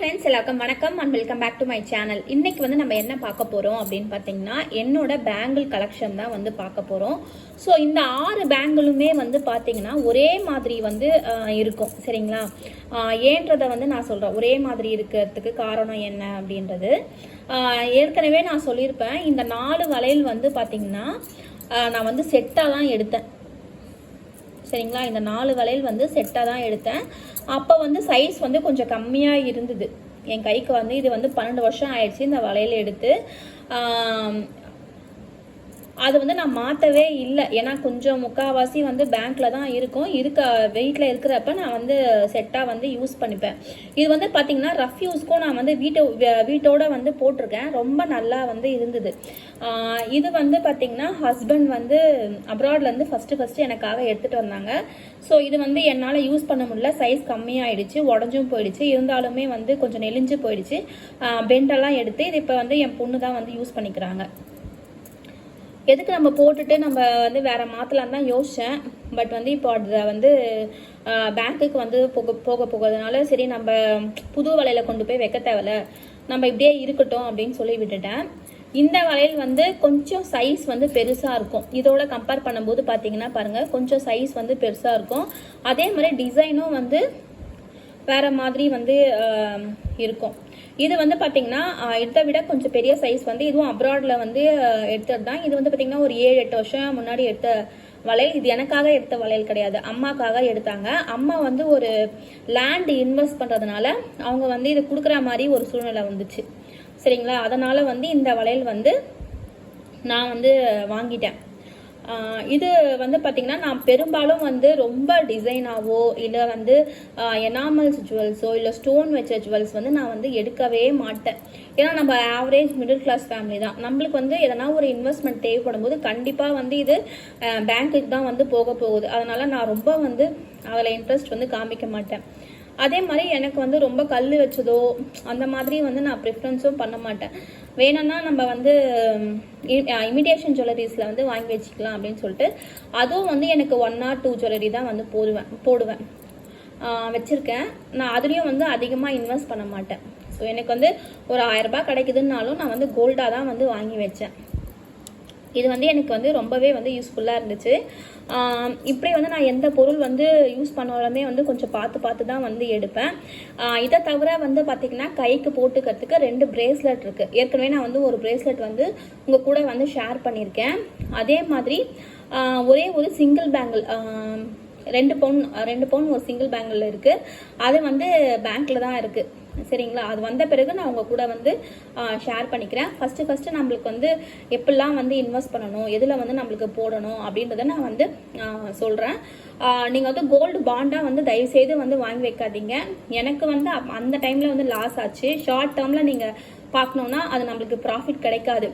Friends, எல்லாருக்கும் வணக்கம் and welcome back to my channel. இன்னைக்கு வந்து நம்ம என்ன பார்க்க போகிறோம் அப்படின்னு பார்த்தீங்கன்னா, என்னோட பேங்கிள் கலெக்ஷன் தான் வந்து பார்க்க போகிறோம். ஸோ இந்த 6 பேங்கிளுமே வந்து பார்த்தீங்கன்னா ஒரே மாதிரி வந்து இருக்கும். சரிங்களா? ஏன்றதை வந்து நான் சொல்கிறேன். ஒரே மாதிரி இருக்கிறதுக்கு காரணம் என்ன அப்படின்றது ஏற்கனவே நான் சொல்லியிருப்பேன். இந்த 4 வளையல் வந்து பார்த்தீங்கன்னா நான் வந்து செட்டாக தான் எடுத்தேன். சரிங்களா? இந்த 4 வளையல் வந்து செட்டாக தான் எடுத்தேன். அப்போ வந்து சைஸ் வந்து கொஞ்சம் கம்மியாக இருந்தது என் கைக்கு. வந்து இது வந்து 12 வருஷம் ஆயிடுச்சு இந்த வளையல் எடுத்து. அது வந்து நான் மாற்றவே இல்லை. ஏன்னா கொஞ்சம் முக்கால்வாசி வந்து பேங்க்கில் தான் இருக்கும். வீட்டில் இருக்கிறப்ப நான் வந்து செட்டாக வந்து யூஸ் பண்ணிப்பேன். இது வந்து பார்த்திங்கன்னா ரஃப் யூஸ்க்கும் நான் வந்து வீட்டோட வந்து போட்டிருக்கேன். ரொம்ப நல்லா வந்து இருந்தது. இது வந்து பார்த்திங்கன்னா ஹஸ்பண்ட் வந்து அப்ராட்லேருந்து ஃபஸ்ட்டு எனக்காக எடுத்துகிட்டு வந்தாங்க. ஸோ இது வந்து என்னால் யூஸ் பண்ண முடியல. சைஸ் கம்மியாகிடுச்சு, உடஞ்சும் போயிடுச்சு. இருந்தாலுமே வந்து கொஞ்சம் நெளிஞ்சு போயிடுச்சு. பெண்டெல்லாம் எடுத்து இது இப்போ வந்து என் பொண்ணு தான் வந்து யூஸ் பண்ணிக்கிறாங்க. எதுக்கு நம்ம போட்டுட்டு நம்ம வந்து வேறு மாற்றலான்னு தான் யோசித்தேன். பட் வந்து இப்போ அதை வந்து பேங்க்குக்கு வந்து போகிறதுனால சரி நம்ம புது வளையல கொண்டு போய் வைக்க தேவையில்ல, நம்ம இப்படியே இருக்கட்டும் அப்படின்னு சொல்லி விட்டுட்டேன். இந்த வளையல் வந்து கொஞ்சம் சைஸ் வந்து பெருசாக இருக்கும். இதோட கம்பேர் பண்ணும்போது பார்த்தீங்கன்னா பாருங்கள், கொஞ்சம் சைஸ் வந்து பெருசாக இருக்கும். அதே மாதிரி டிசைனும் வந்து வேறு மாதிரி வந்து இருக்கும். இது வந்து பார்த்திங்கன்னா இதை விட கொஞ்சம் பெரிய சைஸ் வந்து இதுவும் அப்ராடில் வந்து எடுத்தது தான். இது வந்து பார்த்திங்கன்னா ஒரு 7-8 வருஷம் முன்னாடி எடுத்த வளையல். இது எனக்காக எடுத்த வளையல் கிடையாது, அம்மாக்காக எடுத்தாங்க. அம்மா வந்து ஒரு லேண்ட் இன்வெஸ்ட் பண்ணுறதுனால அவங்க வந்து இது கொடுக்குற மாதிரி ஒரு சூழ்நிலை வந்துச்சு. சரிங்களா? அதனால் வந்து இந்த வளையல் வந்து நான் வந்து வாங்கிட்டேன். இது வந்து பார்த்திங்கன்னா நான் பெரும்பாலும் வந்து ரொம்ப டிசைனாவோ இல்லை வந்து எனாமல்ஸ் ஜுவல்ஸோ இல்லை ஸ்டோன் வச்ச ஜுவல்ஸ் வந்து நான் வந்து எடுக்கவே மாட்டேன். ஏன்னா நம்ம ஆவரேஜ் மிடில் கிளாஸ் ஃபேமிலி தான். நம்மளுக்கு வந்து எதனா ஒரு இன்வெஸ்ட்மெண்ட் தேவைப்படும் போது கண்டிப்பாக வந்து இது பேங்க்குக்கு தான் வந்து போகுது. அதனால் நான் ரொம்ப வந்து அதில் இன்ட்ரெஸ்ட் வந்து காமிக்க மாட்டேன். அதே மாதிரி எனக்கு வந்து ரொம்ப கல் வச்சதோ அந்த மாதிரி வந்து நான் ப்ரிஃபரன்ஸும் பண்ண மாட்டேன். வேணும்னா நம்ம வந்து இமிடேஷன் ஜுவல்லரிஸில் வந்து வாங்கி வச்சுக்கலாம் அப்படின்னு சொல்லிட்டு அதுவும் வந்து எனக்கு 1 or 2 ஜுவல்லரி தான் வந்து போடுவேன் வச்சுருக்கேன். நான் அதுலேயும் வந்து அதிகமாக இன்வெஸ்ட் பண்ண மாட்டேன். ஸோ எனக்கு வந்து ஒரு 1000 ரூபாய் கிடைக்குதுன்னாலும் நான் வந்து கோல்டாக தான் வந்து வாங்கி வச்சேன். இது வந்து எனக்கு வந்து ரொம்பவே வந்து யூஸ்ஃபுல்லாக இருந்துச்சு. இப்படி வந்து நான் எந்த பொருள் வந்து யூஸ் பண்ணாலுமே வந்து கொஞ்சம் பார்த்து தான் வந்து எடுப்பேன். இதை தவிர வந்து பார்த்திங்கன்னா கைக்கு போட்டுக்கிறதுக்கு 2 பிரேஸ்லெட் இருக்குது. ஏற்கனவே நான் வந்து ஒரு பிரேஸ்லெட் வந்து உங்கள் கூட வந்து ஷேர் பண்ணியிருக்கேன். அதே மாதிரி ஒரே ஒரு சிங்கிள் பேங்கிள் 2 பவுன் ஒரு சிங்கிள் பேங்கிள் இருக்குது. அது வந்து பேங்க்கில் தான் இருக்குது. சரிங்களா? அது வந்த பிறகு நான் உங்கள் கூட வந்து ஷேர் பண்ணிக்கிறேன். ஃபஸ்ட்டு நம்மளுக்கு வந்து எப்படிலாம் வந்து இன்வெஸ்ட் பண்ணணும், எதில் வந்து நம்மளுக்கு போடணும் அப்படின்றத நான் வந்து சொல்கிறேன். நீங்கள் வந்து கோல்டு பாண்டாக வந்து தயவுசெய்து வந்து வாங்கி வைக்காதீங்க. எனக்கு வந்து அந்த டைமில் வந்து லாஸ் ஆச்சு. ஷார்ட் டேர்மில் நீங்கள் பார்க்கணுன்னா அது நம்மளுக்கு ப்ராஃபிட் கிடைக்காது.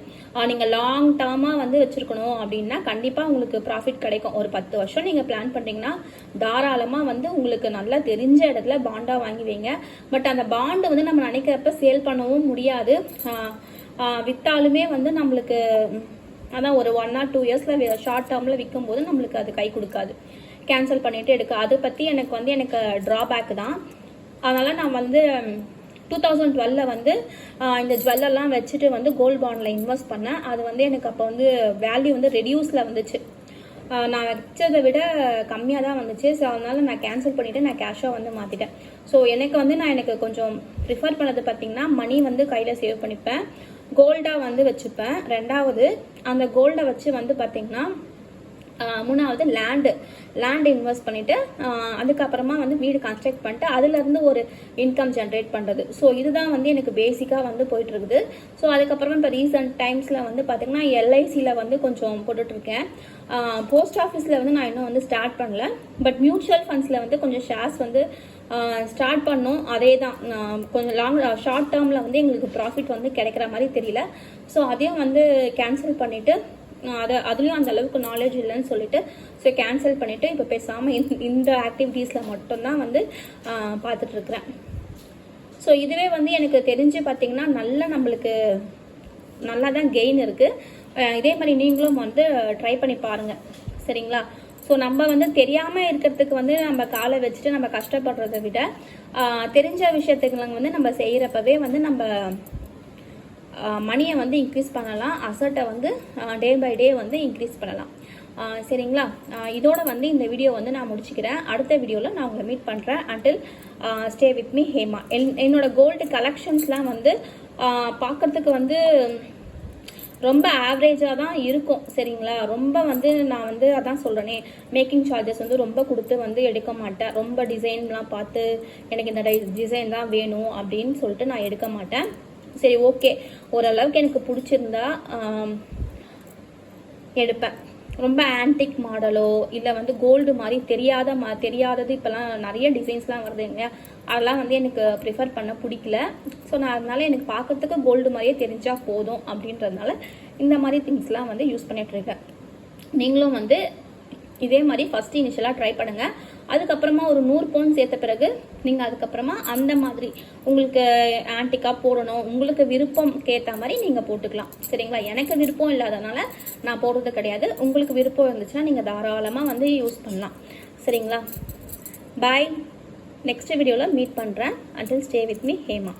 நீங்கள் லாங் டேர்மாக வந்து வச்சுருக்கணும் அப்படின்னா கண்டிப்பாக உங்களுக்கு ப்ராஃபிட் கிடைக்கும். ஒரு 10 வருஷம் நீங்கள் பிளான் பண்ணிட்டீங்கன்னா தாராளமாக வந்து உங்களுக்கு நல்லா தெரிஞ்ச இடத்துல பாண்டாக வாங்கி வைங்க. பட் அந்த பாண்டு வந்து நம்ம நினைக்கிறப்ப சேல் பண்ணவும் முடியாது. விற்றாலுமே வந்து நம்மளுக்கு அதான் ஒரு 1 or 2 இயர்ஸில் ஷார்ட் டேர்மில் விற்கும் போது நம்மளுக்கு அது கை கொடுக்காது. கேன்சல் பண்ணிவிட்டு எடுக்க அதை பற்றி எனக்கு ட்ராபேக் தான். அதனால் நான் வந்து 2012 வந்து இந்த ஜுவல்லெல்லாம் வச்சுட்டு வந்து கோல்டு பாண்டில் இன்வெஸ்ட் பண்ணேன். அது வந்து எனக்கு அப்போ வந்து வேல்யூ வந்து ரெடியூஸில் வந்துச்சு. நான் வச்சதை விட கம்மியாக தான் வந்துச்சு. ஸோ அதனால் நான் கேன்சல் பண்ணிவிட்டு நான் கேஷாக வந்து மாற்றிட்டேன். ஸோ எனக்கு கொஞ்சம் ப்ரிஃபர் பண்ணது பார்த்திங்கன்னா மணி வந்து கையில் சேவ் பண்ணிப்பேன், கோல்டாக வந்து வச்சுப்பேன். 2வது அந்த கோல்டை வச்சு வந்து பார்த்திங்கன்னா 3வது லேண்டு இன்வெஸ்ட் பண்ணிவிட்டு அதுக்கப்புறமா வந்து வீடு கன்ஸ்ட்ரக்ட் பண்ணிட்டு அதுலேருந்து ஒரு இன்கம் ஜென்ரேட் பண்ணுறது. ஸோ இதுதான் வந்து எனக்கு பேசிக்காக வந்து போயிட்டுருக்குது. ஸோ அதுக்கப்புறமா இப்போ ரீசெண்ட் டைம்ஸில் வந்து பார்த்திங்கன்னா எல்ஐசியில் வந்து கொஞ்சம் போட்டுட்ருக்கேன். போஸ்ட் ஆஃபீஸில் வந்து நான் இன்னும் வந்து ஸ்டார்ட் பண்ணல. பட் மியூச்சுவல் ஃபண்ட்ஸில் வந்து கொஞ்சம் ஷேர்ஸ் வந்து ஸ்டார்ட் பண்ணோம். அதே தான் கொஞ்சம் ஷார்ட் டேர்மில் வந்து எங்களுக்கு ப்ராஃபிட் வந்து கிடைக்கிற மாதிரி தெரியல. ஸோ அதையும் வந்து கேன்சல் பண்ணிவிட்டு அதுலேயும் அந்த அளவுக்கு நாலேஜ் இல்லைன்னு சொல்லிட்டு ஸோ கேன்சல் பண்ணிவிட்டு இப்போ பேசாமல் இந்த ஆக்டிவிட்டீஸில் மட்டும்தான் வந்து பார்த்துட்ருக்குறேன். ஸோ இதுவே வந்து எனக்கு தெரிஞ்சு பார்த்திங்கன்னா நம்மளுக்கு நல்லா தான் கெயின் இருக்குது. இதே மாதிரி நீங்களும் வந்து ட்ரை பண்ணி பாருங்கள். சரிங்களா? ஸோ நம்ம வந்து தெரியாமல் இருக்கிறதுக்கு வந்து நம்ம காலை வச்சுட்டு நம்ம கஷ்டப்படுறதை விட தெரிஞ்ச விஷயத்துக்கு வந்து நம்ம செய்கிறப்பவே வந்து நம்ம மணியை வந்து இன்க்ரீஸ் பண்ணலாம், அசட்டை வந்து டே பை டே வந்து இன்க்ரீஸ் பண்ணலாம். சரிங்களா? இதோட வந்து இந்த வீடியோ வந்து நான் முடிச்சுக்கிறேன். அடுத்த வீடியோவில் நான் உங்களை மீட் பண்ணுறேன். Until stay with me Hema. என்னோட கோல்டு கலெக்ஷன்ஸ்லாம் வந்து பார்க்கறதுக்கு வந்து ரொம்ப ஆவரேஜாக தான் இருக்கும். சரிங்களா? ரொம்ப வந்து நான் வந்து அதான் சொல்கிறேனே, மேக்கிங் சார்ஜஸ் வந்து ரொம்ப கொடுத்து வந்து எடுக்க மாட்டேன். ரொம்ப டிசைன்லாம் பார்த்து எனக்கு இந்த டிசைன் தான் வேணும் அப்படின்னு சொல்லிட்டு நான் எடுக்க மாட்டேன். சரி, ஓகே, ஓரளவுக்கு எனக்கு பிடிச்சிருந்தா எடுப்பேன். ரொம்ப ஆன்டிக் மாடலோ இல்லை வந்து கோல்டு மாதிரி தெரியாதது இப்போலாம் நிறைய டிசைன்ஸ்லாம் வருது இல்லையா, அதெல்லாம் வந்து எனக்கு ப்ரிஃபர் பண்ண பிடிக்கல. ஸோ நான் அதனால எனக்கு பார்க்கறதுக்கு கோல்டு மாதிரியே தெரிஞ்சால் போதும் அப்படின்றதுனால இந்த மாதிரி திங்ஸ்லாம் வந்து யூஸ் பண்ணிகிட்ருக்கேன். நீங்களும் வந்து இதே மாதிரி ஃபஸ்ட்டு இனிஷியலாக ட்ரை பண்ணுங்கள். அதுக்கப்புறமா ஒரு 100 பவுன் சேர்த்த பிறகு நீங்கள் அதுக்கப்புறமா அந்த மாதிரி உங்களுக்கு ஆன்டிக்காக போடணும், உங்களுக்கு விருப்பம் கேட்ட மாதிரி நீங்கள் போட்டுக்கலாம். சரிங்களா? எனக்கு விருப்பம் இல்லாதனால நான் போடுறது கிடையாது. உங்களுக்கு விருப்பம் இருந்துச்சுன்னா நீங்கள் தாராளமாக வந்து யூஸ் பண்ணலாம். சரிங்களா? பாய். நெக்ஸ்ட் வீடியோவில் மீட் பண்ணுறேன். Until stay with me Hema.